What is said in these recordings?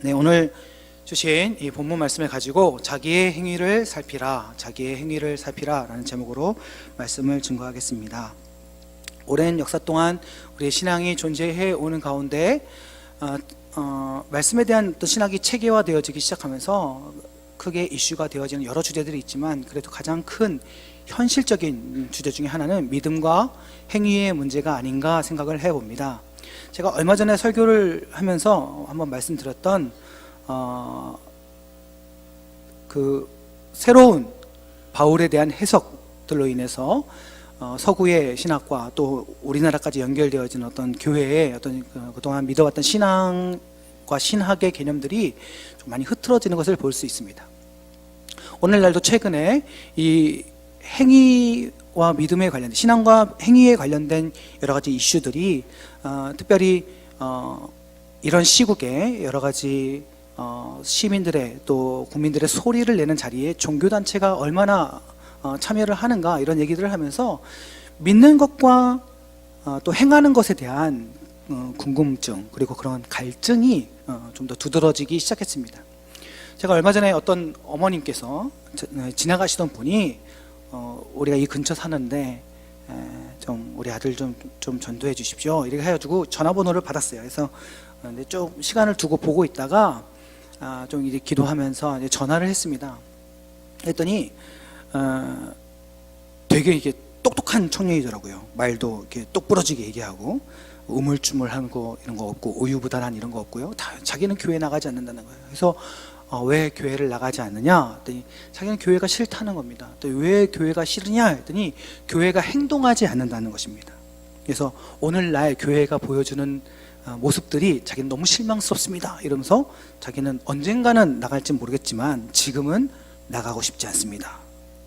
네, 오늘 주신 이 본문 말씀을 가지고 자기의 행위를 살피라, 자기의 행위를 살피라 라는 제목으로 말씀을 증거하겠습니다. 오랜 역사 동안 우리의 신앙이 존재해 오는 가운데 말씀에 대한 또 신학이 체계화되어지기 시작하면서 크게 이슈가 되어지는 여러 주제들이 있지만, 그래도 가장 큰 현실적인 주제 중에 하나는 믿음과 행위의 문제가 아닌가 생각을 해봅니다. 제가 얼마 전에 설교를 하면서 한번 말씀드렸던 그 새로운 바울에 대한 해석들로 인해서 서구의 신학과 또 우리나라까지 연결되어진 어떤 교회의 어떤 그동안 믿어왔던 신앙과 신학의 개념들이 좀 많이 흐트러지는 것을 볼 수 있습니다. 오늘날도 최근에 이 행위와 믿음에 관련된, 신앙과 행위에 관련된 여러 가지 이슈들이 특별히 이런 시국에 여러 가지 시민들의 또 국민들의 소리를 내는 자리에 종교단체가 얼마나 참여를 하는가, 이런 얘기들을 하면서 믿는 것과 또 행하는 것에 대한 궁금증, 그리고 그런 갈증이 좀 더 두드러지기 시작했습니다. 제가 얼마 전에 어떤 어머님께서 지나가시던 분이 우리가 이 근처 사는데 좀 우리 아들 좀 전도해 주십시오, 이렇게 해가지고 전화번호를 받았어요. 그래서 좀 시간을 두고 보고 있다가 좀 이제 기도하면서 이제 전화를 했습니다. 했더니 되게 이게 똑똑한 청년이더라고요. 말도 이렇게 똑부러지게 얘기하고 우물쭈물한 거 이런 거 없고 우유부단한 이런 거 없고요. 다 자기는 교회 나가지 않는다는 거예요. 그래서 왜 교회를 나가지 않느냐 했더니 자기는 교회가 싫다는 겁니다. 또 왜 교회가 싫으냐 했더니 교회가 행동하지 않는다는 것입니다. 그래서 오늘날 교회가 보여주는 모습들이 자기는 너무 실망스럽습니다 이러면서 자기는 언젠가는 나갈지 모르겠지만 지금은 나가고 싶지 않습니다,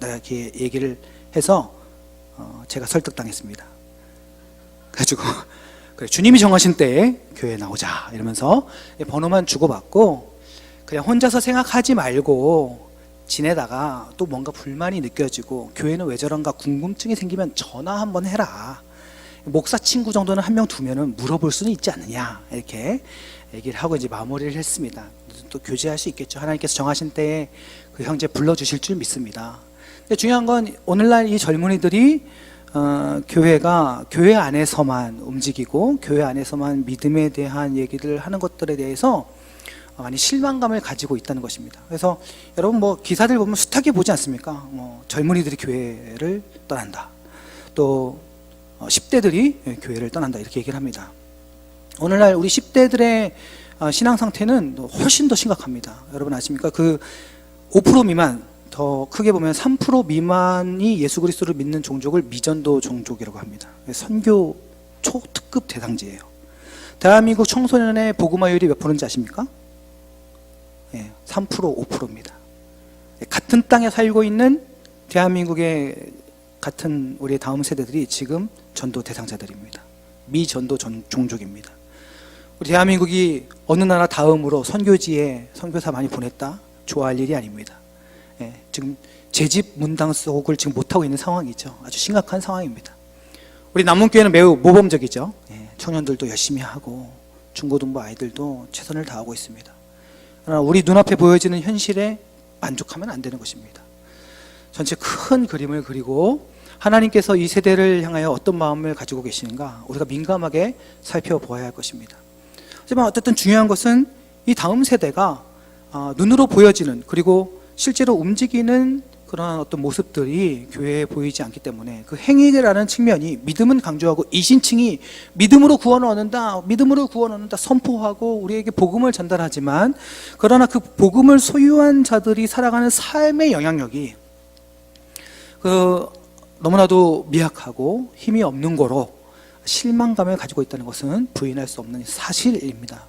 이렇게 얘기를 해서 제가 설득당했습니다. 그래가지고 그래, 주님이 정하신 때에 교회에 나오자 이러면서 번호만 주고받고 그냥 혼자서 생각하지 말고 지내다가 또 뭔가 불만이 느껴지고 교회는 왜 저런가 궁금증이 생기면 전화 한번 해라, 목사 친구 정도는 한 명 두면은 물어볼 수는 있지 않느냐, 이렇게 얘기를 하고 이제 마무리를 했습니다. 또 교제할 수 있겠죠. 하나님께서 정하신 때에 그 형제 불러주실 줄 믿습니다. 근데 중요한 건 오늘날 이 젊은이들이 교회가 교회 안에서만 움직이고 교회 안에서만 믿음에 대한 얘기를 하는 것들에 대해서 많이 실망감을 가지고 있다는 것입니다. 그래서 여러분 뭐 기사들 보면 숱하게 보지 않습니까? 젊은이들이 교회를 떠난다, 또 10대들이 교회를 떠난다, 이렇게 얘기를 합니다. 오늘날 우리 10대들의 신앙 상태는 훨씬 더 심각합니다. 여러분 아십니까? 그 5% 미만, 더 크게 보면 3% 미만이 예수 그리스도를 믿는 종족을 미전도 종족이라고 합니다. 선교 초특급 대상지예요. 대한민국 청소년의 복음화율이 몇 프로인지 아십니까? 3%, 5%입니다. 같은 땅에 살고 있는 대한민국의 같은 우리의 다음 세대들이 지금 전도 대상자들입니다. 미전도 종족입니다. 우리 대한민국이 어느 나라 다음으로 선교지에 선교사 많이 보냈다? 좋아할 일이 아닙니다. 지금 제 집 문당 속을 지금 못하고 있는 상황이죠. 아주 심각한 상황입니다. 우리 남문교회는 매우 모범적이죠. 청년들도 열심히 하고 중고등부 아이들도 최선을 다하고 있습니다. 그러나 우리 눈앞에 보여지는 현실에 만족하면 안 되는 것입니다. 전체 큰 그림을 그리고 하나님께서 이 세대를 향하여 어떤 마음을 가지고 계시는가, 우리가 민감하게 살펴보아야 할 것입니다. 하지만 어쨌든 중요한 것은 이 다음 세대가 눈으로 보여지는, 그리고 실제로 움직이는 그런 어떤 모습들이 교회에 보이지 않기 때문에 그 행위라는 측면이, 믿음은 강조하고 이신층이 믿음으로 구원을 얻는다, 믿음으로 구원을 얻는다 선포하고 우리에게 복음을 전달하지만, 그러나 그 복음을 소유한 자들이 살아가는 삶의 영향력이 너무나도 미약하고 힘이 없는 거로 실망감을 가지고 있다는 것은 부인할 수 없는 사실입니다.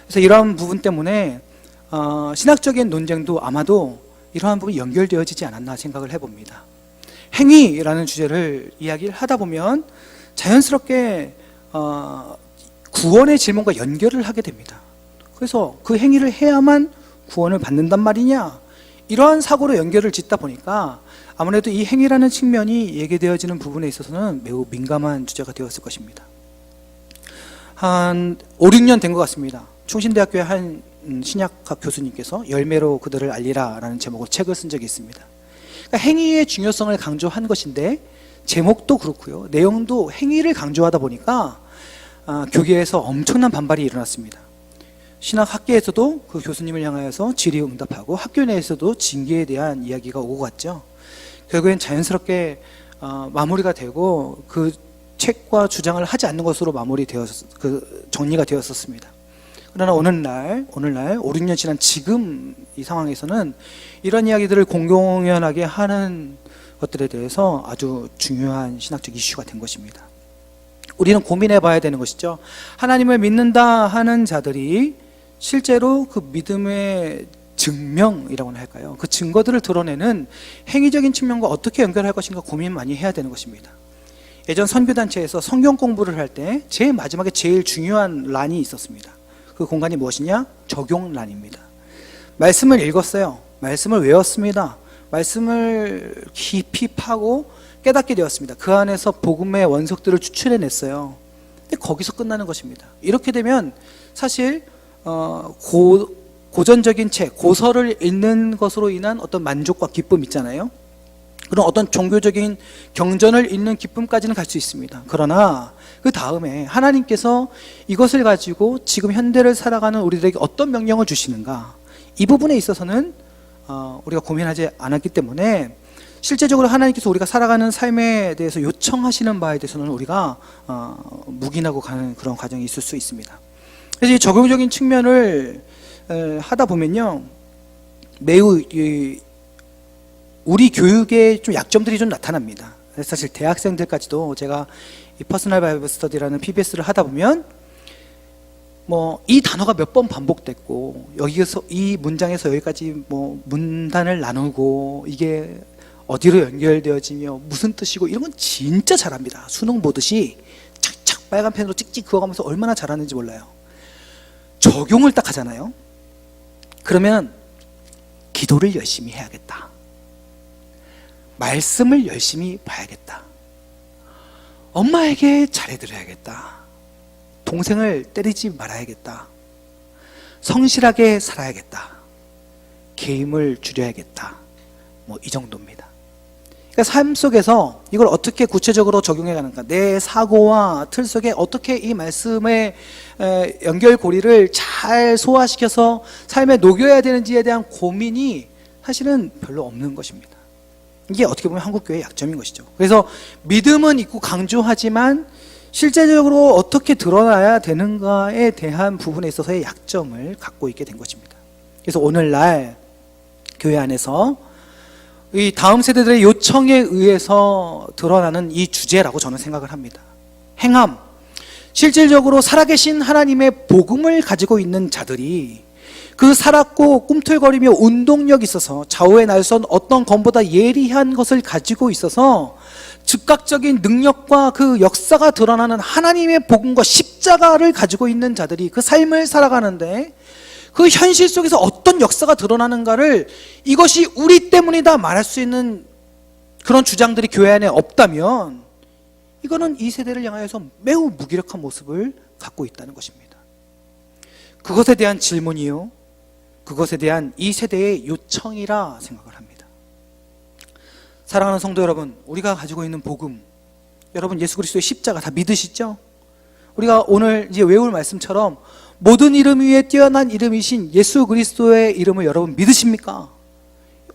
그래서 이러한 부분 때문에 신학적인 논쟁도 아마도 이러한 부분이 연결되어지지 않았나 생각을 해봅니다. 행위라는 주제를 이야기를 하다 보면 자연스럽게 구원의 질문과 연결을 하게 됩니다. 그래서 그 행위를 해야만 구원을 받는단 말이냐, 이러한 사고로 연결을 짓다 보니까 아무래도 이 행위라는 측면이 얘기되어지는 부분에 있어서는 매우 민감한 주제가 되었을 것입니다. 한 5, 6년 된 것 같습니다. 충신대학교에 한 신약학 교수님께서 열매로 그들을 알리라라는 제목으로 책을 쓴 적이 있습니다. 그러니까 행위의 중요성을 강조한 것인데 제목도 그렇고요, 내용도 행위를 강조하다 보니까 교계에서 엄청난 반발이 일어났습니다. 신학학계에서도 그 교수님을 향하여서 질의응답하고 학교 내에서도 징계에 대한 이야기가 오고 갔죠. 결국엔 자연스럽게 마무리가 되고 그 책과 주장을 하지 않는 것으로 정리가 되었었습니다. 그러나 오늘날 5, 6년 지난 지금 이 상황에서는 이런 이야기들을 공공연하게 하는 것들에 대해서 아주 중요한 신학적 이슈가 된 것입니다. 우리는 고민해 봐야 되는 것이죠. 하나님을 믿는다 하는 자들이 실제로 그 믿음의 증명이라고나 할까요? 그 증거들을 드러내는 행위적인 측면과 어떻게 연결할 것인가 고민 많이 해야 되는 것입니다. 예전 선교단체에서 성경 공부를 할 때 제일 마지막에 제일 중요한 란이 있었습니다. 그 공간이 무엇이냐? 적용란입니다. 말씀을 읽었어요. 말씀을 외웠습니다. 말씀을 깊이 파고 깨닫게 되었습니다. 그 안에서 복음의 원석들을 추출해냈어요. 근데 거기서 끝나는 것입니다. 이렇게 되면 사실 고전적인 책, 고서를 읽는 것으로 인한 어떤 만족과 기쁨 있잖아요. 그런 어떤 종교적인 경전을 읽는 기쁨까지는 갈 수 있습니다. 그러나 그 다음에 하나님께서 이것을 가지고 지금 현대를 살아가는 우리들에게 어떤 명령을 주시는가, 이 부분에 있어서는 우리가 고민하지 않았기 때문에 실제적으로 하나님께서 우리가 살아가는 삶에 대해서 요청하시는 바에 대해서는 우리가 묵인하고 가는 그런 과정이 있을 수 있습니다. 그래서 이 적용적인 측면을 하다 보면요, 매우 우리 교육의 좀 약점들이 좀 나타납니다. 사실 대학생들까지도 제가 이 퍼스널 바이블 스터디라는 PBS를 하다 보면 이 단어가 몇 번 반복됐고 여기서 이 문장에서 여기까지 문단을 나누고 이게 어디로 연결되어지며 무슨 뜻이고 이런 건 진짜 잘합니다. 수능 보듯이 착착 빨간 펜으로 찍찍 그어가면서 얼마나 잘하는지 몰라요. 적용을 딱 하잖아요. 그러면 기도를 열심히 해야겠다. 말씀을 열심히 봐야겠다. 엄마에게 잘해드려야겠다. 동생을 때리지 말아야겠다. 성실하게 살아야겠다. 게임을 줄여야겠다. 이 정도입니다. 그러니까 삶 속에서 이걸 어떻게 구체적으로 적용해 가는가, 내 사고와 틀 속에 어떻게 이 말씀의 연결고리를 잘 소화시켜서 삶에 녹여야 되는지에 대한 고민이 사실은 별로 없는 것입니다. 이게 어떻게 보면 한국교회의 약점인 것이죠. 그래서 믿음은 있고 강조하지만 실제적으로 어떻게 드러나야 되는가에 대한 부분에 있어서의 약점을 갖고 있게 된 것입니다. 그래서 오늘날 교회 안에서 이 다음 세대들의 요청에 의해서 드러나는 이 주제라고 저는 생각을 합니다. 행함. 실질적으로 살아계신 하나님의 복음을 가지고 있는 자들이 그 살았고 꿈틀거리며 운동력 있어서 좌우에 날선 어떤 검보다 예리한 것을 가지고 있어서 즉각적인 능력과 그 역사가 드러나는 하나님의 복음과 십자가를 가지고 있는 자들이 그 삶을 살아가는데 그 현실 속에서 어떤 역사가 드러나는가를 이것이 우리 때문이다 말할 수 있는 그런 주장들이 교회 안에 없다면 이거는 이 세대를 향하여서 매우 무기력한 모습을 갖고 있다는 것입니다. 그것에 대한 질문이요, 그것에 대한 이 세대의 요청이라 생각을 합니다. 사랑하는 성도 여러분, 우리가 가지고 있는 복음, 여러분 예수 그리스도의 십자가 다 믿으시죠? 우리가 오늘 이제 외울 말씀처럼 모든 이름 위에 뛰어난 이름이신 예수 그리스도의 이름을 여러분 믿으십니까?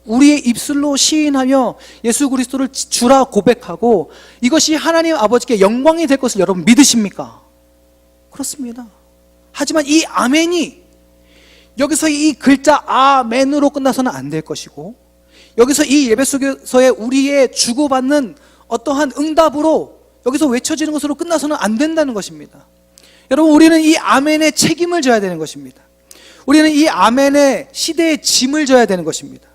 우리의 입술로 시인하며 예수 그리스도를 주라 고백하고 이것이 하나님 아버지께 영광이 될 것을 여러분 믿으십니까? 그렇습니다. 하지만 이 아멘이 여기서 이 글자 아멘으로 끝나서는 안 될 것이고, 여기서 이 예배 속에서의 우리의 주고받는 어떠한 응답으로 여기서 외쳐지는 것으로 끝나서는 안 된다는 것입니다. 여러분, 우리는 이 아멘의 책임을 져야 되는 것입니다. 우리는 이 아멘의 시대의 짐을 져야 되는 것입니다.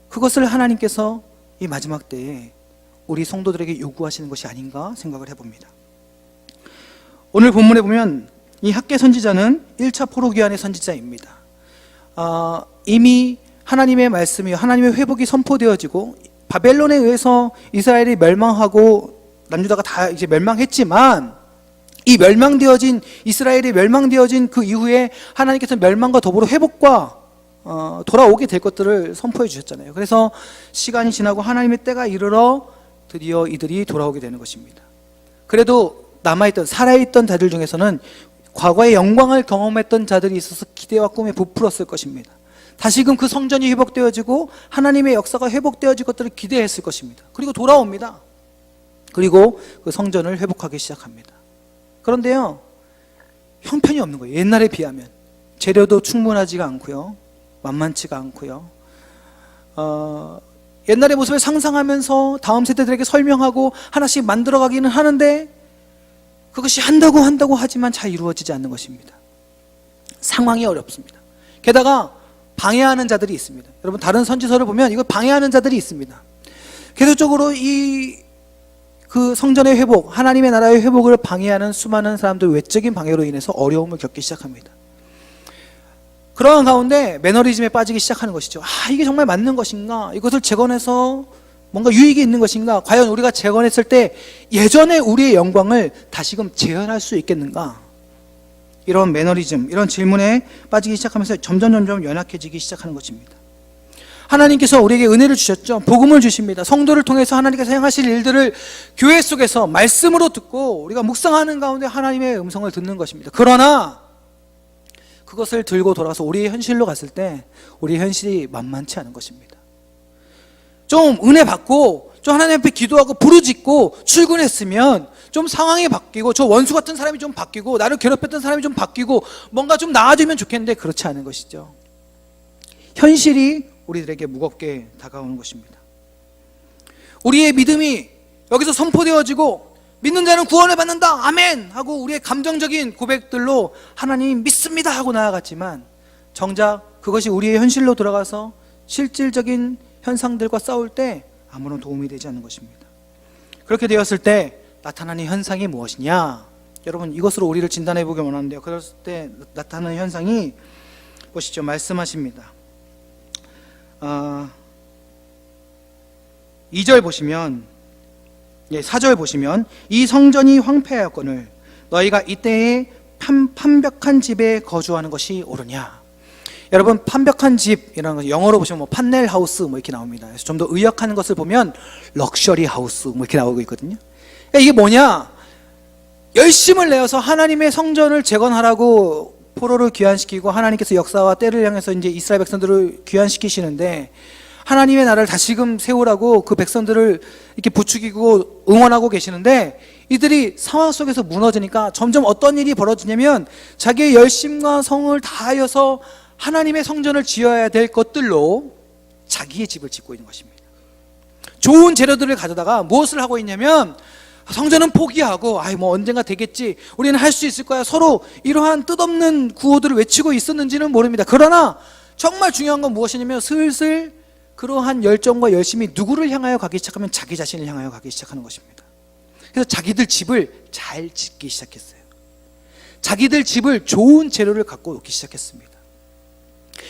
그것을 하나님께서 이 마지막 때에 우리 성도들에게 요구하시는 것이 아닌가 생각을 해봅니다. 오늘 본문에 보면 이 학개 선지자는 1차 포로기환의 선지자입니다. 이미 하나님의 말씀이, 하나님의 회복이 선포되어지고 바벨론에 의해서 이스라엘이 멸망하고 남유다가 다 이제 멸망했지만 이 멸망되어진 이스라엘이 멸망되어진 그 이후에 하나님께서 멸망과 더불어 회복과 돌아오게 될 것들을 선포해 주셨잖아요. 그래서 시간이 지나고 하나님의 때가 이르러 드디어 이들이 돌아오게 되는 것입니다. 그래도 남아있던 살아있던 자들 중에서는 과거의 영광을 경험했던 자들이 있어서 기대와 꿈에 부풀었을 것입니다. 다시금 그 성전이 회복되어지고 하나님의 역사가 회복되어질 것들을 기대했을 것입니다. 그리고 돌아옵니다. 그리고 그 성전을 회복하기 시작합니다. 그런데요, 형편이 없는 거예요. 옛날에 비하면 재료도 충분하지가 않고요, 만만치가 않고요. 옛날의 모습을 상상하면서 다음 세대들에게 설명하고 하나씩 만들어가기는 하는데 그것이 한다고 하지만 잘 이루어지지 않는 것입니다. 상황이 어렵습니다. 게다가 방해하는 자들이 있습니다. 여러분, 다른 선지서를 보면 이걸 방해하는 자들이 있습니다. 계속적으로 그 성전의 회복, 하나님의 나라의 회복을 방해하는 수많은 사람들, 외적인 방해로 인해서 어려움을 겪기 시작합니다. 그러한 가운데 매너리즘에 빠지기 시작하는 것이죠. 이게 정말 맞는 것인가? 이것을 재건해서 뭔가 유익이 있는 것인가? 과연 우리가 재건했을 때 예전의 우리의 영광을 다시금 재현할 수 있겠는가? 이런 매너리즘, 이런 질문에 빠지기 시작하면서 점점 연약해지기 시작하는 것입니다. 하나님께서 우리에게 은혜를 주셨죠. 복음을 주십니다. 성도를 통해서 하나님께서 행하실 일들을 교회 속에서 말씀으로 듣고 우리가 묵상하는 가운데 하나님의 음성을 듣는 것입니다. 그러나 그것을 들고 돌아서 우리의 현실로 갔을 때 우리의 현실이 만만치 않은 것입니다. 좀 은혜 받고 좀 하나님 앞에 기도하고 부르짖고 출근했으면 좀 상황이 바뀌고 저 원수 같은 사람이 좀 바뀌고 나를 괴롭혔던 사람이 좀 바뀌고 뭔가 좀 나아지면 좋겠는데 그렇지 않은 것이죠. 현실이 우리들에게 무겁게 다가오는 것입니다. 우리의 믿음이 여기서 선포되어지고 믿는 자는 구원을 받는다, 아멘 하고 우리의 감정적인 고백들로 하나님 믿습니다 하고 나아갔지만 정작 그것이 우리의 현실로 들어가서 실질적인 현상들과 싸울 때 아무런 도움이 되지 않는 것입니다. 그렇게 되었을 때 나타나는 현상이 무엇이냐? 여러분, 이것으로 우리를 진단해 보기 원하는데요. 그랬을 때 나타나는 현상이 보시죠. 말씀하십니다. 2절 보시면, 4절 보시면 이 성전이 황폐하였거늘 너희가 이때에 판벽한 집에 거주하는 것이 옳으냐? 여러분, 판벽한 집이라는 거 영어로 보시면 판넬 하우스 이렇게 나옵니다. 그래서 좀 더 의역하는 것을 보면 럭셔리 하우스 이렇게 나오고 있거든요. 그러니까 이게 뭐냐? 열심을 내어서 하나님의 성전을 재건하라고 포로를 귀환시키고 하나님께서 역사와 때를 향해서 이제 이스라엘 백성들을 귀환시키시는데 하나님의 나라를 다시금 세우라고 그 백성들을 이렇게 부추기고 응원하고 계시는데 이들이 상황 속에서 무너지니까 점점 어떤 일이 벌어지냐면 자기의 열심과 성을 다하여서 하나님의 성전을 지어야 될 것들로 자기의 집을 짓고 있는 것입니다. 좋은 재료들을 가져다가 무엇을 하고 있냐면 성전은 포기하고 뭐 언젠가 되겠지, 우리는 할 수 있을 거야, 서로 이러한 뜻없는 구호들을 외치고 있었는지는 모릅니다. 그러나 정말 중요한 건 무엇이냐면 슬슬 그러한 열정과 열심이 누구를 향하여 가기 시작하면 자기 자신을 향하여 가기 시작하는 것입니다. 그래서 자기들 집을 잘 짓기 시작했어요. 자기들 집을 좋은 재료를 갖고 오기 시작했습니다.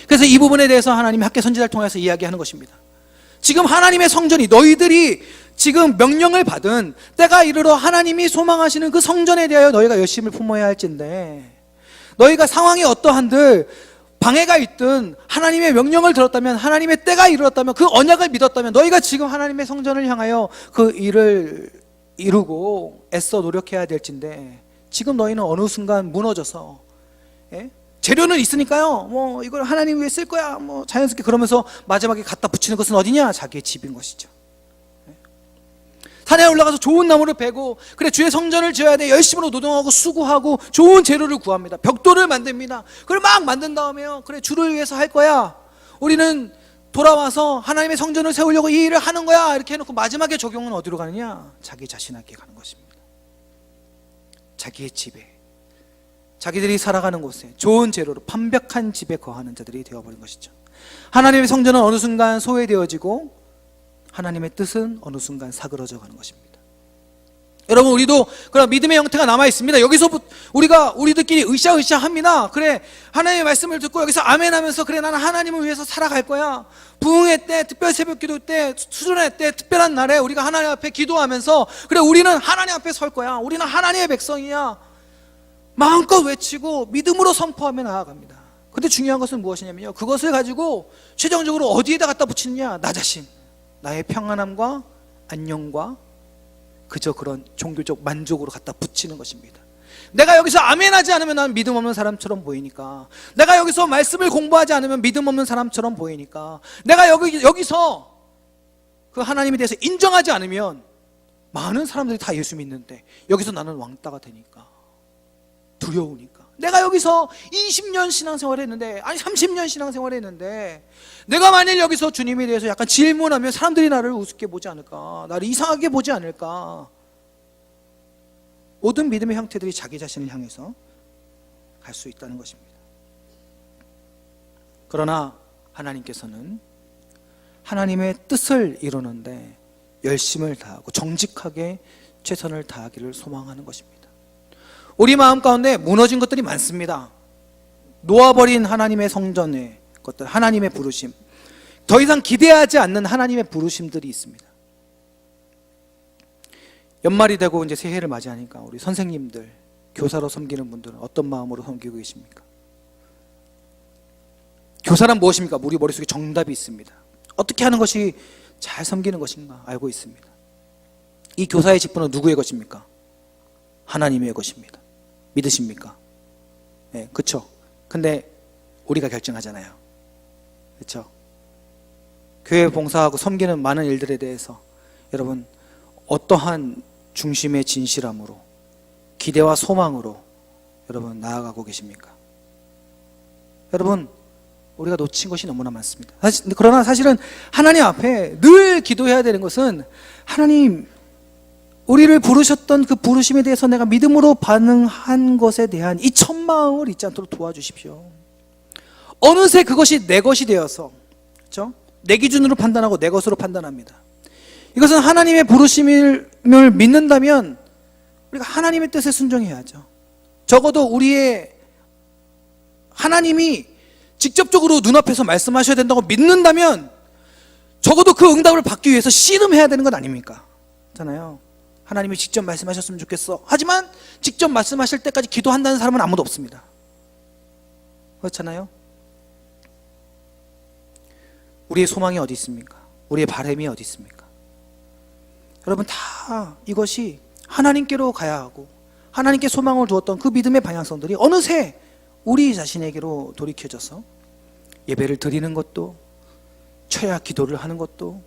그래서 이 부분에 대해서 하나님이 학개 선지자를 통해서 이야기하는 것입니다. 지금 하나님의 성전이, 너희들이 지금 명령을 받은 때가 이르러 하나님이 소망하시는 그 성전에 대하여 너희가 열심을 품어야 할진데, 너희가 상황이 어떠한들 방해가 있든 하나님의 명령을 들었다면, 하나님의 때가 이르렀다면, 그 언약을 믿었다면 너희가 지금 하나님의 성전을 향하여 그 일을 이루고 애써 노력해야 될진데 지금 너희는 어느 순간 무너져서, 재료는 있으니까요, 이걸 하나님 위해 쓸 거야, 자연스럽게 그러면서 마지막에 갖다 붙이는 것은 어디냐? 자기의 집인 것이죠. 산에 올라가서 좋은 나무를 베고, 그래 주의 성전을 지어야 돼, 열심으로 노동하고 수고하고 좋은 재료를 구합니다. 벽돌을 만듭니다. 그걸 막 만든 다음에요, 그래 주를 위해서 할 거야, 우리는 돌아와서 하나님의 성전을 세우려고 이 일을 하는 거야, 이렇게 해놓고 마지막에 적용은 어디로 가느냐? 자기 자신에게 가는 것입니다. 자기의 집에, 자기들이 살아가는 곳에 좋은 재료로 판벽한 집에 거하는 자들이 되어버린 것이죠. 하나님의 성전은 어느 순간 소외되어지고 하나님의 뜻은 어느 순간 사그러져 가는 것입니다. 여러분, 우리도 그런 믿음의 형태가 남아 있습니다. 여기서 우리들끼리 으쌰으쌰 합니다. 그래, 하나님의 말씀을 듣고 여기서 아멘 하면서, 그래 나는 하나님을 위해서 살아갈 거야. 부흥회 때, 특별 새벽 기도 때, 수련회 때, 특별한 날에 우리가 하나님 앞에 기도하면서, 그래 우리는 하나님 앞에 설 거야, 우리는 하나님의 백성이야, 마음껏 외치고 믿음으로 선포하며 나아갑니다. 근데 중요한 것은 무엇이냐면요, 그것을 가지고 최종적으로 어디에다 갖다 붙이느냐? 나 자신, 나의 평안함과 안녕과 그저 그런 종교적 만족으로 갖다 붙이는 것입니다. 내가 여기서 아멘 하지 않으면 난 믿음 없는 사람처럼 보이니까, 내가 여기서 말씀을 공부하지 않으면 믿음 없는 사람처럼 보이니까, 내가 여기서 그 하나님에 대해서 인정하지 않으면 많은 사람들이 다 예수 믿는데 여기서 나는 왕따가 되니까, 두려우니까, 내가 여기서 20년 신앙생활을 했는데, 아니 30년 신앙생활을 했는데, 내가 만일 여기서 주님에 대해서 약간 질문하면 사람들이 나를 우습게 보지 않을까, 나를 이상하게 보지 않을까. 모든 믿음의 형태들이 자기 자신을 향해서 갈 수 있다는 것입니다. 그러나 하나님께서는 하나님의 뜻을 이루는데 열심을 다하고 정직하게 최선을 다하기를 소망하는 것입니다. 우리 마음 가운데 무너진 것들이 많습니다. 놓아버린 하나님의 성전의 것들, 하나님의 부르심, 더 이상 기대하지 않는 하나님의 부르심들이 있습니다. 연말이 되고 이제 새해를 맞이하니까 우리 선생님들, 교사로 섬기는 분들은 어떤 마음으로 섬기고 계십니까? 교사란 무엇입니까? 우리 머릿속에 정답이 있습니다. 어떻게 하는 것이 잘 섬기는 것인가 알고 있습니다. 이 교사의 직분은 누구의 것입니까? 하나님의 것입니다. 믿으십니까? 네, 그렇죠. 근데 우리가 결정하잖아요. 그렇죠. 교회 봉사하고 섬기는 많은 일들에 대해서 여러분 어떠한 중심의 진실함으로, 기대와 소망으로 여러분 나아가고 계십니까? 여러분, 우리가 놓친 것이 너무나 많습니다. 그러나 사실은 하나님 앞에 늘 기도해야 되는 것은, 하나님, 우리를 부르셨던 그 부르심에 대해서 내가 믿음으로 반응한 것에 대한 이 첫마음을 잊지 않도록 도와주십시오. 어느새 그것이 내 것이 되어서, 그렇죠? 내 기준으로 판단하고 내 것으로 판단합니다. 이것은 하나님의 부르심을 믿는다면 우리가 하나님의 뜻에 순종해야죠. 적어도 우리의 하나님이 직접적으로 눈앞에서 말씀하셔야 된다고 믿는다면 적어도 그 응답을 받기 위해서 씨름해야 되는 것 아닙니까? 잖아요. 하나님이 직접 말씀하셨으면 좋겠어. 하지만 직접 말씀하실 때까지 기도한다는 사람은 아무도 없습니다. 그렇잖아요. 우리의 소망이 어디 있습니까? 우리의 바람이 어디 있습니까? 여러분, 다 이것이 하나님께로 가야 하고 하나님께 소망을 두었던 그 믿음의 방향성들이 어느새 우리 자신에게로 돌이켜져서 예배를 드리는 것도, 철야 기도를 하는 것도,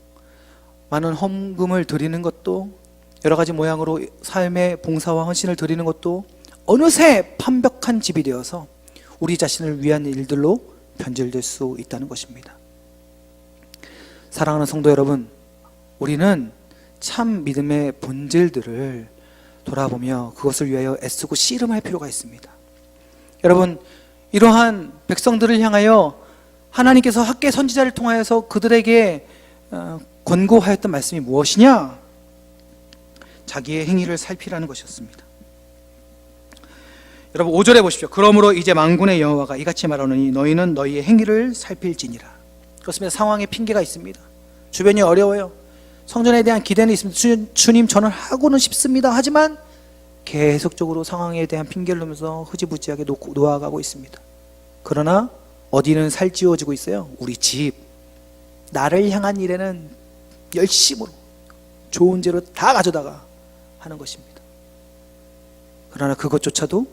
많은 헌금을 드리는 것도, 여러 가지 모양으로 삶의 봉사와 헌신을 드리는 것도 어느새 판벽한 집이 되어서 우리 자신을 위한 일들로 변질될 수 있다는 것입니다. 사랑하는 성도 여러분, 우리는 참 믿음의 본질들을 돌아보며 그것을 위하여 애쓰고 씨름할 필요가 있습니다. 여러분, 이러한 백성들을 향하여 하나님께서 학계 선지자를 통하여서 그들에게 권고하였던 말씀이 무엇이냐? 자기의 행위를 살피라는 것이었습니다. 여러분, 5절에 보십시오. 그러므로 이제 만군의 여호와가 이같이 말하노니 너희는 너희의 행위를 살필지니라. 그렇습니다. 상황에 핑계가 있습니다. 주변이 어려워요. 성전에 대한 기대는 있습니다. 주님, 저는 하고는 싶습니다. 하지만 계속적으로 상황에 대한 핑계를 놓으면서 흐지부지하게 놓아가고 있습니다. 그러나 어디는 살찌워지고 있어요? 우리 집, 나를 향한 일에는 열심으로 좋은 재료 다 가져다가 하는 것입니다. 그러나 그것조차도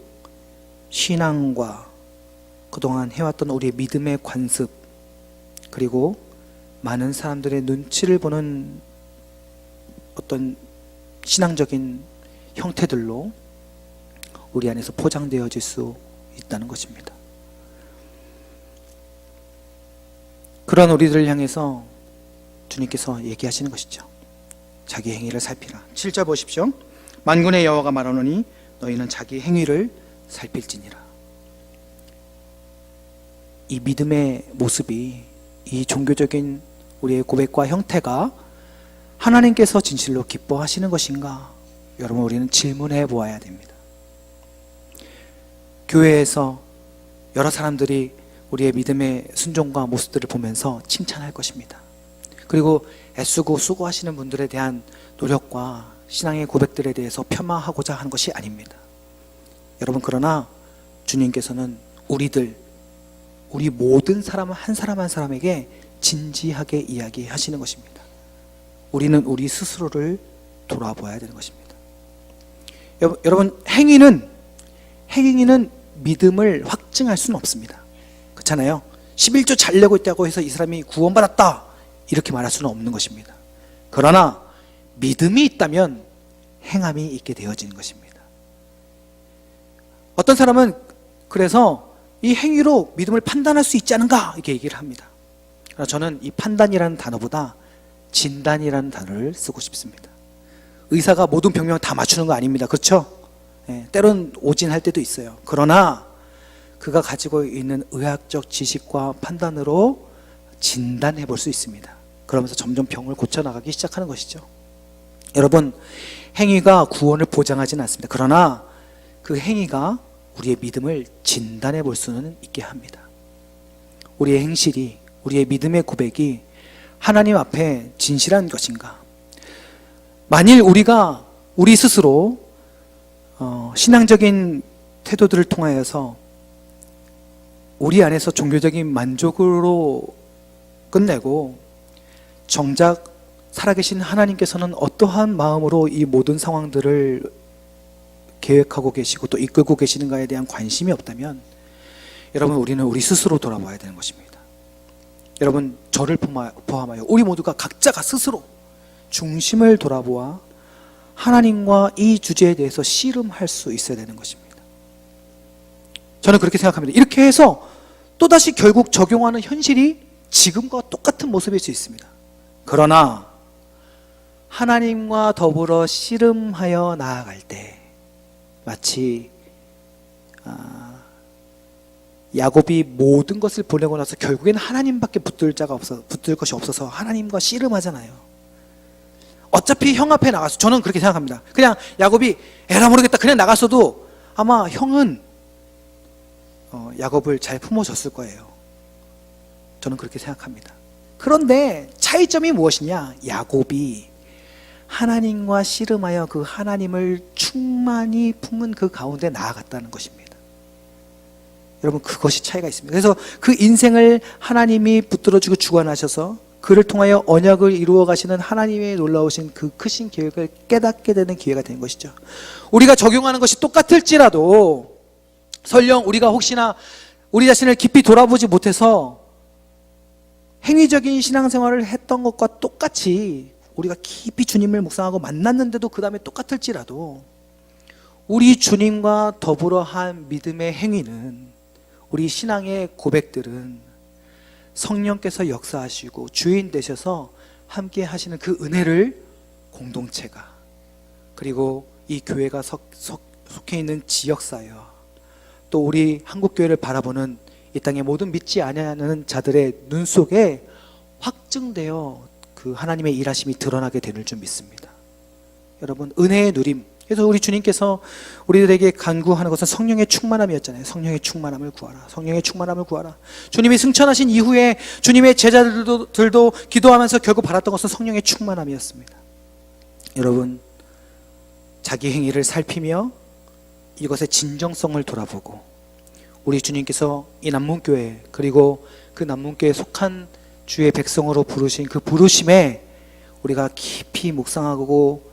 신앙과 그동안 해왔던 우리의 믿음의 관습, 그리고 많은 사람들의 눈치를 보는 어떤 신앙적인 형태들로 우리 안에서 포장되어질 수 있다는 것입니다. 그런 우리들을 향해서 주님께서 얘기하시는 것이죠. 자기 행위를 살피라. 7절 보십시오. 만군의 여호와가 말하노니 너희는 자기 행위를 살필지니라. 이 믿음의 모습이, 이 종교적인 우리의 고백과 형태가 하나님께서 진실로 기뻐하시는 것인가? 여러분, 우리는 질문해 보아야 됩니다. 교회에서 여러 사람들이 우리의 믿음의 순종과 모습들을 보면서 칭찬할 것입니다. 그리고 애쓰고 수고하시는 분들에 대한 노력과 신앙의 고백들에 대해서 폄하하고자 하는 것이 아닙니다. 여러분, 그러나 주님께서는 우리 모든 사람 한 사람 한 사람에게 진지하게 이야기하시는 것입니다. 우리는 우리 스스로를 돌아보아야 되는 것입니다. 여러분, 행위는 믿음을 확증할 수는 없습니다. 그렇잖아요. 11조 잘 내고 있다고 해서 이 사람이 구원받았다 이렇게 말할 수는 없는 것입니다. 그러나 믿음이 있다면 행함이 있게 되어지는 것입니다. 어떤 사람은 그래서 이 행위로 믿음을 판단할 수 있지 않은가 이렇게 얘기를 합니다. 그러나 저는 이 판단이라는 단어보다 진단이라는 단어를 쓰고 싶습니다. 의사가 모든 병명을 다 맞추는 거 아닙니다. 그렇죠? 때론 오진할 때도 있어요. 그러나 그가 가지고 있는 의학적 지식과 판단으로 진단해 볼 수 있습니다. 그러면서 점점 병을 고쳐나가기 시작하는 것이죠. 여러분, 행위가 구원을 보장하지는 않습니다. 그러나 그 행위가 우리의 믿음을 진단해 볼 수는 있게 합니다. 우리의 행실이, 우리의 믿음의 고백이 하나님 앞에 진실한 것인가? 만일 우리가 우리 스스로 신앙적인 태도들을 통하여서 우리 안에서 종교적인 만족으로 끝내고 정작 살아계신 하나님께서는 어떠한 마음으로 이 모든 상황들을 계획하고 계시고 또 이끌고 계시는가에 대한 관심이 없다면 여러분, 우리는 우리 스스로 돌아봐야 되는 것입니다. 여러분, 저를 포함하여 우리 모두가 각자가 스스로 중심을 돌아보아 하나님과 이 주제에 대해서 씨름할 수 있어야 되는 것입니다. 저는 그렇게 생각합니다. 이렇게 해서 또다시 결국 적용하는 현실이 지금과 똑같은 모습일 수 있습니다. 그러나 하나님과 더불어 씨름하여 나아갈 때 마치 야곱이 모든 것을 보내고 나서 결국에는 하나님밖에 붙들 것이 없어서 하나님과 씨름하잖아요. 어차피 형 앞에 나가서, 저는 그렇게 생각합니다. 그냥 야곱이 에라 모르겠다 그냥 나갔어도 아마 형은 야곱을 잘 품어줬을 거예요. 저는 그렇게 생각합니다. 그런데 차이점이 무엇이냐? 야곱이 하나님과 씨름하여 그 하나님을 충만히 품은 그 가운데 나아갔다는 것입니다. 여러분, 그것이 차이가 있습니다. 그래서 그 인생을 하나님이 붙들어주고 주관하셔서 그를 통하여 언약을 이루어 가시는 하나님의 놀라우신 그 크신 계획을 깨닫게 되는 기회가 된 것이죠. 우리가 적용하는 것이 똑같을지라도 설령 우리가 혹시나 우리 자신을 깊이 돌아보지 못해서 행위적인 신앙생활을 했던 것과 똑같이 우리가 깊이 주님을 묵상하고 만났는데도 그 다음에 똑같을지라도 우리 주님과 더불어 한 믿음의 행위는, 우리 신앙의 고백들은 성령께서 역사하시고 주인 되셔서 함께 하시는 그 은혜를 공동체가, 그리고 이 교회가 속해 있는 지역사회와 또 우리 한국교회를 바라보는 이 땅의 모든 믿지 아니하는 자들의 눈 속에 확증되어 그 하나님의 일하심이 드러나게 되는 줄 믿습니다. 여러분, 은혜의 누림. 그래서 우리 주님께서 우리들에게 간구하는 것은 성령의 충만함이었잖아요. 성령의 충만함을 구하라. 성령의 충만함을 구하라. 주님이 승천하신 이후에 주님의 제자들도 기도하면서 결국 바랐던 것은 성령의 충만함이었습니다. 여러분, 자기 행위를 살피며 이것의 진정성을 돌아보고 우리 주님께서 이 남문교회, 그리고 그 남문교회에 속한 주의 백성으로 부르신 그 부르심에 우리가 깊이 묵상하고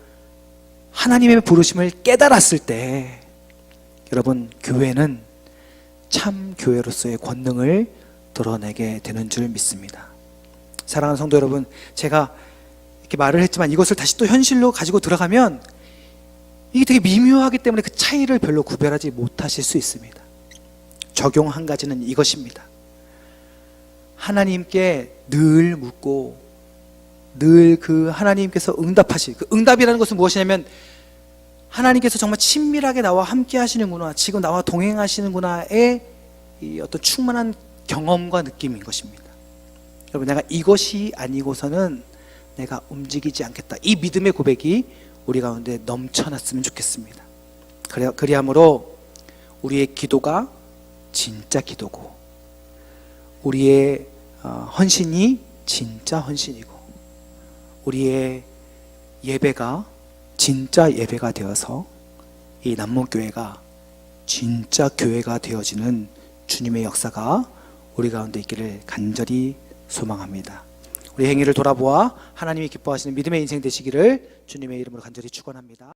하나님의 부르심을 깨달았을 때 여러분, 교회는 참 교회로서의 권능을 드러내게 되는 줄 믿습니다. 사랑하는 성도 여러분, 제가 이렇게 말을 했지만 이것을 다시 또 현실로 가지고 들어가면 이게 되게 미묘하기 때문에 그 차이를 별로 구별하지 못하실 수 있습니다. 적용 한 가지는 이것입니다. 하나님께 늘 묻고 늘 그 하나님께서 응답하실, 그 응답이라는 것은 무엇이냐면 하나님께서 정말 친밀하게 나와 함께 하시는구나, 지금 나와 동행하시는구나의 이 어떤 충만한 경험과 느낌인 것입니다. 여러분, 내가 이것이 아니고서는 내가 움직이지 않겠다, 이 믿음의 고백이 우리 가운데 넘쳐났으면 좋겠습니다. 그리함으로 우리의 기도가 진짜 기도고 우리의 헌신이 진짜 헌신이고 우리의 예배가 진짜 예배가 되어서 이 남문교회가 진짜 교회가 되어지는 주님의 역사가 우리 가운데 있기를 간절히 소망합니다. 우리 행위를 돌아보아 하나님이 기뻐하시는 믿음의 인생 되시기를 주님의 이름으로 간절히 축원합니다.